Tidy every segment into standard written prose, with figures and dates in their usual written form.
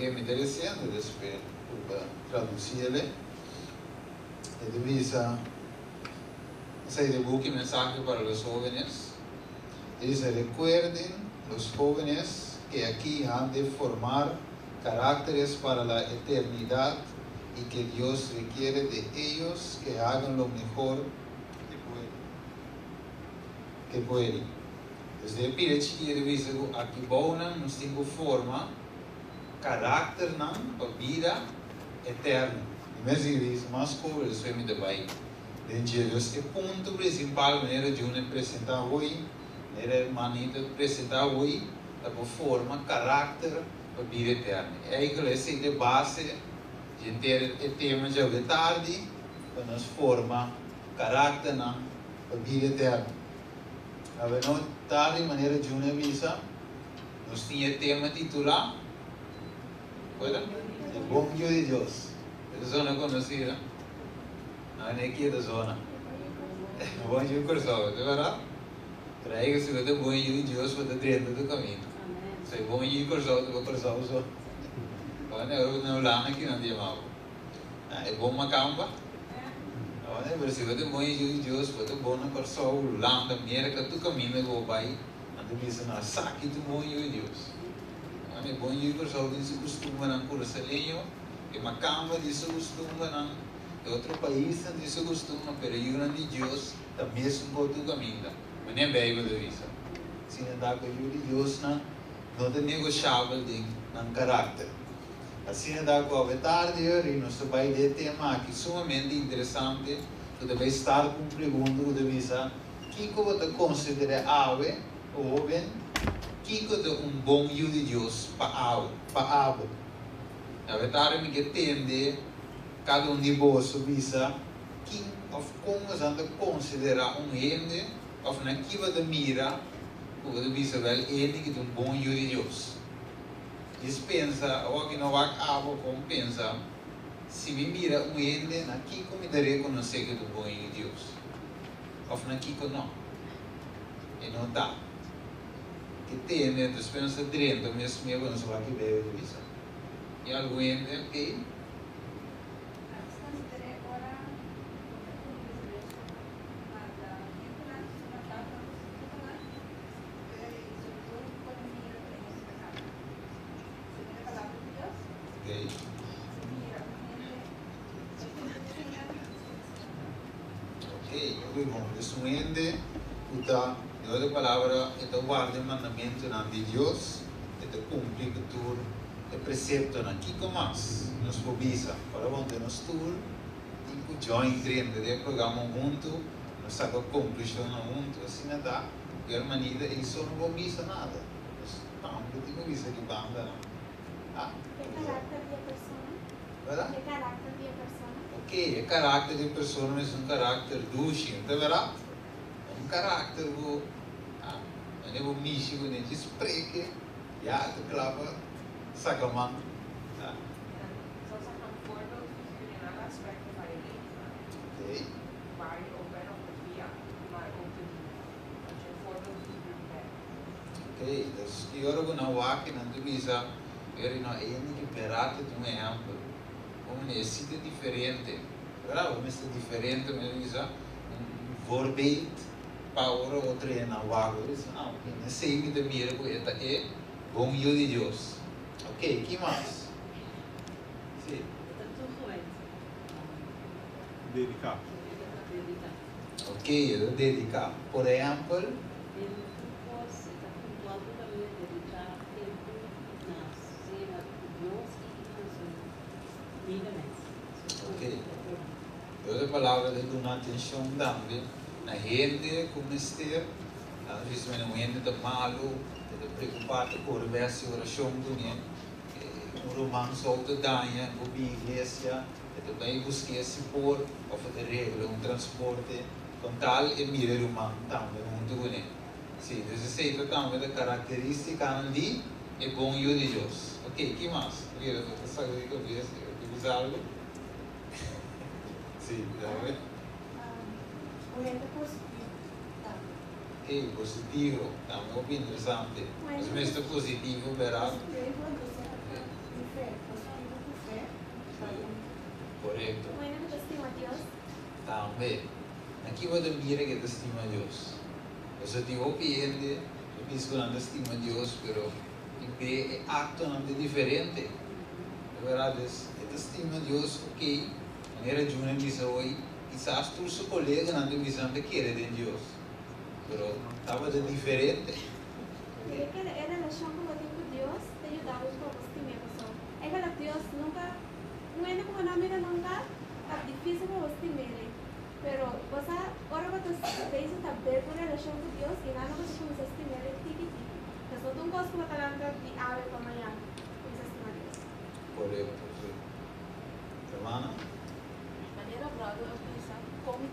é me interessante después para traducirle. E divisa ese dibujo y mensaje para los jóvenes. Dice, recuerden los jóvenes que aquí han de formar caracteres para la eternidad y que Dios requiere de ellos que hagan lo mejor que pueden. Desde el pírez que dice, aquí bonan nos tengo forma, carácter para vida eterna. E mesmo diz, mas como eles vêm de baixo. Deus é ponto principal, maneira de apresentar hoje, maneira manita apresentar hoje, da forma, carácter para vida eterna. É que essa é a base de ter o tema de hoje tarde, para nos forma, carácter para vida eterna. A ver, não tarde, maneira de uma visa, nós tínhamos tema titular, o bom dia de Deus. Zona conhecida, não é aqui da zona. Bom dia, Corsovo, de verdade? Creio que se você bom dia de Deus, você dentro do caminho. Se bom dia, Corsovo, você Corsovo só. Olha, eu não lá aqui não tem mal. É bom macamba. Olha, mas se você bom dia de Deus, você bom na Corsovo, lá da minha que tu caminho vou vai, ando dizendo na saque tu bom dia de Deus. Olha, bom dia, Corsovo, se costuma na cursalinho. Que macamba disso costuma não, é outro país disso costuma, pero o de Deus também é um outro caminho, mas nem bem da vista. Se não dá com o de Deus não é negociável em caráter. Assim não dá com a tarde e nós vai ter tema aqui sumamente interessante, que deve estar com pergunta de vista, que você considera ave ou bem, que é bom de Deus para ave. A verdade é que tende cada de vós visa que como anda considerar ende ou naquilo da mira o que visa wel ende que tem bom de Deus. Diz pensa ou que não vai abo como pensa se me mira ende naquilo como me reconhecer que tem bom de Deus ou naquilo não e não tá que tende então pensa dentro mesmo quando se vai que veio de visa. E algo ende, ok? Ok, muy bom. Isso ende, de outra palavra, é guarda o mandamento de Deus, é cumprir tudo. É precepto aqui com nós, nos pobisa, para onde nós tour, e join dentro do programa junto, nós sabe conclusão junto, assim não dá, e a maneira isso não pobisa nada, não, não tem pobisa de banda não. Ah, é caráter de pessoa, verdade? É caráter de pessoa. Ok, é caráter de pessoa, mas caráter duche, não é verdade? Caráter do, mas é o místico, né, de espreque, já te clava. Sacramento. Zoals ik een voorbeeld geef in alle aspecten van je leven. Waar je ook bent op het via, maar ook te dienen. Als je een voorbeeld bent. Ok, dus die horen nou waken en toen is dat, er is nou enige beraten te me ampel. Como necessita diferente. Verdade? Como é diferente, mas isso um voorbeeld para outro é na wago. Não, não sei me de mira com esta é bom eu de Deus. Ok, que mais? Sim. Dedicar. Ok, eu dedicar. Por exemplo, ok. Outra palavra de dar atenção também na gente como ester, às vezes não gente está malo, está preocupado com o verso de oração do dia. Romano solta danha, ou igreja, também busca esse por, ou fazer regra, transporte, com tal e mira romano também, muito bonito. Sim, desse também da característica de é bom e de Deus. Ok, que mais? Mira, você sabe o que eu fiz? Eu fiz algo? Sim, já vê? O ende positivo. Ok, positivo, também é interessante. Mas mesmo positivo, verá? Positivo, você diferente. Também. Aqui eu vou mira que estima Deus. Eu só tenho opinião, eu penso que não estima Deus, pero é acto não é diferente. Na verdade, é estima Deus, ok. Maneira de uma missa hoje, quizás tu seu colega não tem missão de querer de Deus. Pero estava de diferente. É que a relação que eu tenho com Deus te ajuda a estimar a pessoa. É que Deus nunca, não é como não mira nunca, é difícil para estimar. Pero você agora você fez uma boa relação com Deus e lá não você começa a estimar tiki. Então tu não gosta de falar de ave para amanhã, começa a estimar Deus. Correto, sim. Semana? Maneira brava eu penso, como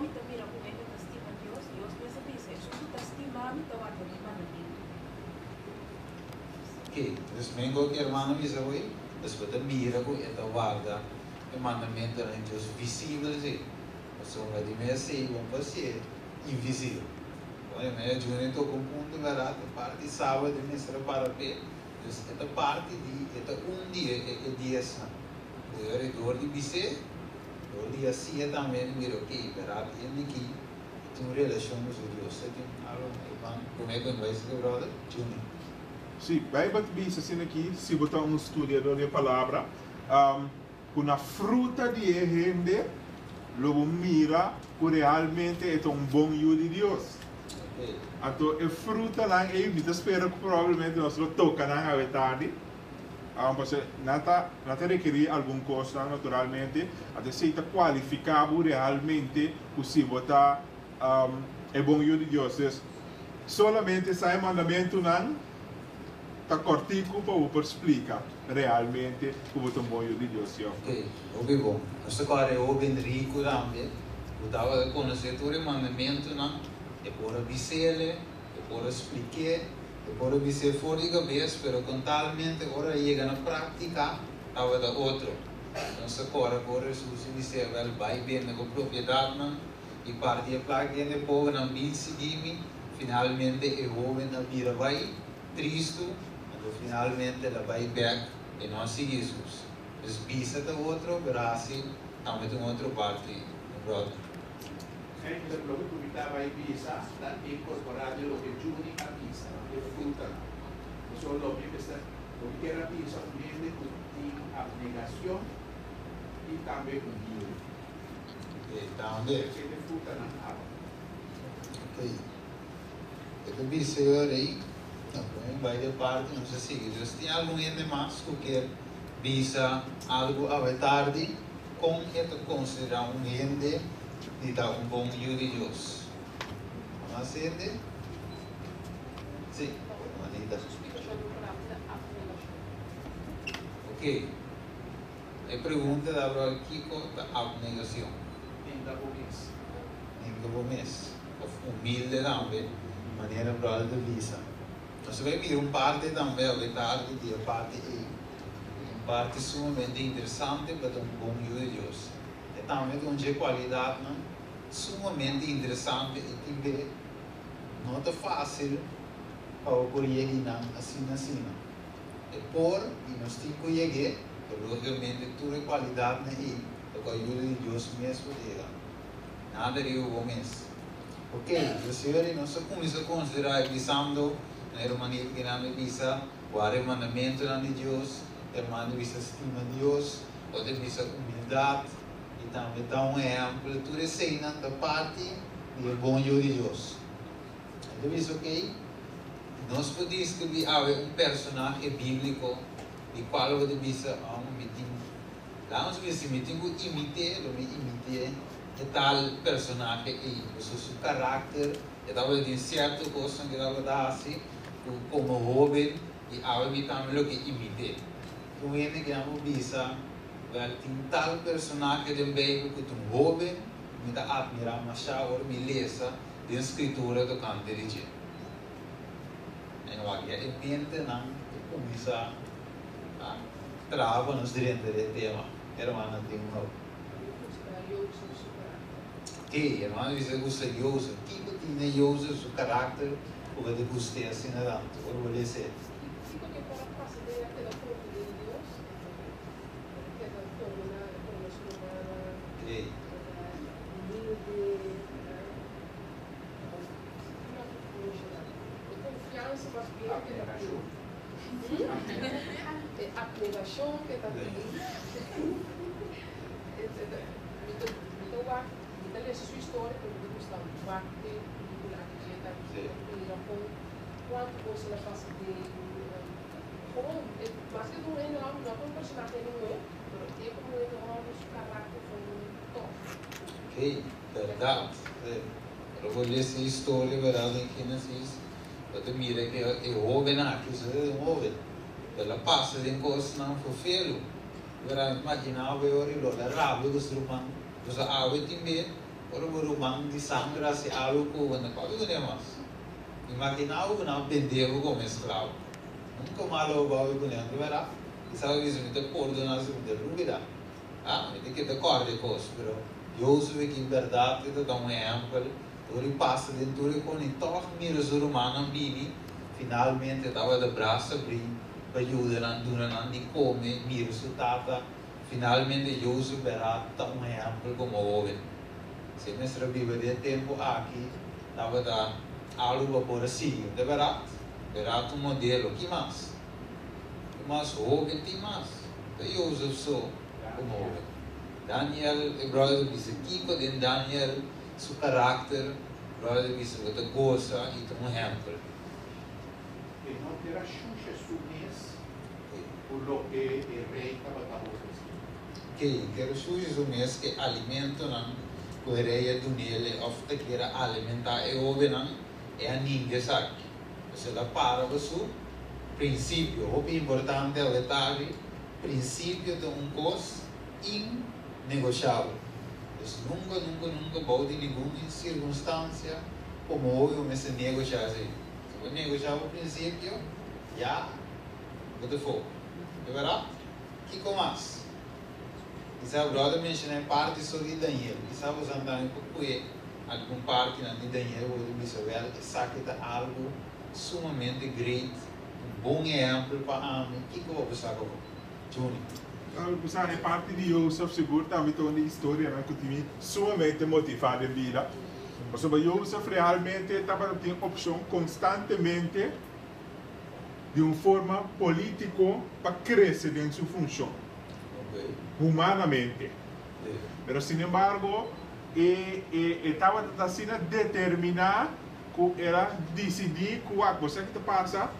te mira com ele que estima Deus, e eu penso isso tu te estima, então a tua irmã não tem. Ok, então qualquer irmão avisa hoje, depois te mira com ele guarda o mandamento de Deus visível, sim. Mas uma de meia sei, vamos fazer invisível. Olha, meia de um com ponto barato, parte sábado de mês para pé. Esta parte de, esta dia é dia santo. O redor de bise, o dia sia também mira ok, barato e aqui tem uma relação com Deus. Você tem algo, como é que vai ser, brother? Juni. Sim, vai bater assim aqui, se botar um estudador de palavra, uma fruta de rende, logo mira que realmente é um bom filho de Deus. Então, a fruta lá, eu espero que provavelmente nós não toca na tarde. Porque não requer alguma coisa naturalmente, até se está qualificado realmente, se botar é bom filho de Deus. Solamente sai mandamento não. Está cortico para explicar realmente como é um bom filho de Deus. Ok, ok bom. Nós agora é bem rico também. Eu estava a conhecer todo o mandamento, não? É por avisar, é por explicar, é por avisar fora de cabeça, mas contalmente agora chega na prática, estava da outro. Então agora Jesus disse, vai bem com a propriedade, não? E parte da placa de povo não vem seguir-me, finalmente eu vou na vida vai, Cristo, finalmente ela vai back e não seguir Jesus. Então, visa da outro, braço, também tem outra parte, brother. Por exemplo, lo que tu vai visa, está incorporado lo que Juni avisa, que fruta. Eso lo que quiere visa, viene con abnegación y también con guía. También. Que te fruta na água. Ok. Eu visa aí. Vai de parte, não sei se tem algum ainda mais que quer visa algo à tarde, com это considerar gente de dar bom filho de Deus. Mas gente? Sim, manita. Ok. A pergunta da aqui com a abnegação. Ainda bom mês. Humilde também, maneira para de visa. Nós vamos ver parte também, a tarde de a parte E. Parte sumamente interessante para um bom filho de Deus. E também com qualidade, não? Sumamente interessante e também não é fácil para o chegar assim. E por, e nós temos que chegar, logicamente, toda a qualidade aí, para o filho de Deus mesmo chega. Nada de bom mês. Ok, então, nós começamos a considerar visando a maneira que nós visa o mandamento de Deus, a visa estima de Deus, ou a visa humildade, e também dá um exemplo, tudo isso aí da parte do bom filho de Deus. Então, isso ok? Nós podemos escrever um personagem bíblico, de qual você visa um meeting. Lá nós visa meeting que imite tal personagem aí, o seu caráter, e talvez tem certa coisa que dá para assim, como jovem, e algo também que imite. Então, ele que não visa, tem tal personagem também que um jovem, me dá admirar mais ou me lesa de escritura do canto de Deus. E não há que entender não, começa a travar nos direitos do tema. Hermana tem que hermano dice gusta Dios, tipo tiene Dios su carácter, porque te guste así nada, por volver ser. negação que está aqui. Então, vai ler sua história, porque eu gostava de vai ter que está aqui, quanto você vai fazer de como, mas que não é um personagem não é, mas é como ele não é o caráter foi top. Ok, verdade. Eu vou ler essa história, verdade, que nasce. Eu mira que é jovem aqui, isso é jovem. Ela passa de coisas não foi feio. Verdade, imaginava eu ir lá, rabo do ser humano. Você água também, o humano de sangue, se água com o negócio, não é mais. Imaginava que não pendeu como escravo. Nunca malo vai com ele, verdade? E sabe que isso me tem coordenação de dúvida. Me tem que ter corda coisa, mas eu sei que em verdade eu dou exemplo. Ele passa dentro de quando todos os seres humanos vivem, finalmente estava de braço abrir para ajudar durante de comer, mira o tata, finalmente eu superar um exemplo como jovem. Se nessa vida de tempo aqui, estava da algo para assim, de verdade, verdade um modelo, que mais? Mas jovem tem mais, eu sou como jovem. Daniel, o brother disse aqui, quando Daniel seu caráter, brother disse que você gosta e tem um exemplo. E não terá xuxa sumês por lo que o rei estava fazendo. Que quero xuxa sumês que alimento não, que o rei do nele, ofta que era alimentar e ouve não, é a ninguém sabe. Você lá para o princípio, o importante é o detalhe, princípio de coisa inegociável. Nunca pode em nenhuma circunstância como houve se negociar assim. Se você negociar o princípio, já você for. É verdade? O que mais? E sabe, o brother mencionou parte sobre Daniel. E sabe, usando também porque alguma parte de Daniel, o Bisabel, sabe que é algo sumamente great, um bom exemplo para a mim. O que eu vou pensar agora? Júnior. Pensar em parte de Joseph, seguro também tem uma história que me sumamente motivada em vida. Mas sobre Joseph realmente estava tendo opção constantemente de uma forma política para crescer dentro de sua função, humanamente. Mas, sin embargo, estava assim a determinar que era decidir que a coisa que passa,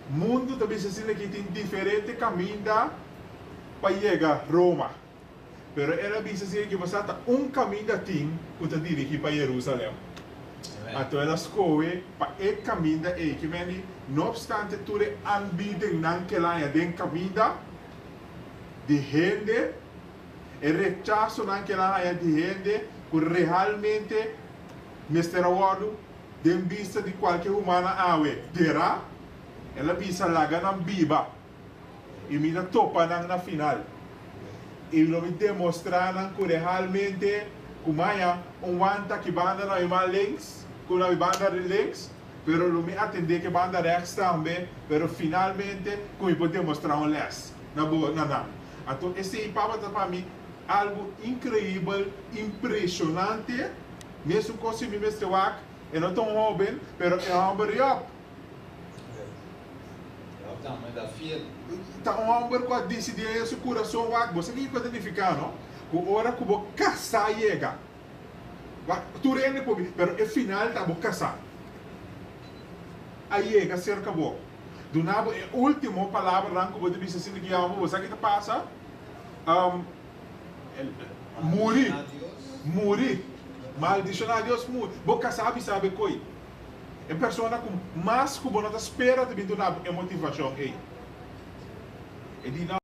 o mundo também se assim que tem diferentes caminhos para chegar a Roma. Pero era visto assim que você está caminho da tim para dirigir para Jerusalém. Então ela escolhe para o caminho da que não obstante tudo ambidem naquela den caminho de gente e rechaço naquela área de gente que realmente mesterado de vista de qualquer humana awe terá ela visa laga na biba e mira topa na final e lo me demonstrar que realmente como é wanta que banda na ima links com a banda de links pero lo me atender que banda rechts também pero finalmente como pode demonstrar les na boa na então esse papa para mim algo incrível, impressionante, mesmo com se me mestewak, eu não tão jovem, pero é um homem up. Tá um homem que decidiu seu coração wak, você que pode identificar, não? Com hora que vou casar chega. Tu rende por mim, pero é final tá vou casar. Aí chega cerca vou. Do nabo é última palavra lá que vou dizer assim que amo, você que passa? Morir, maldição a Deus, morir. Boca sabe coi. É pessoa com mais que você espera de vir do nabo, é motivação aí.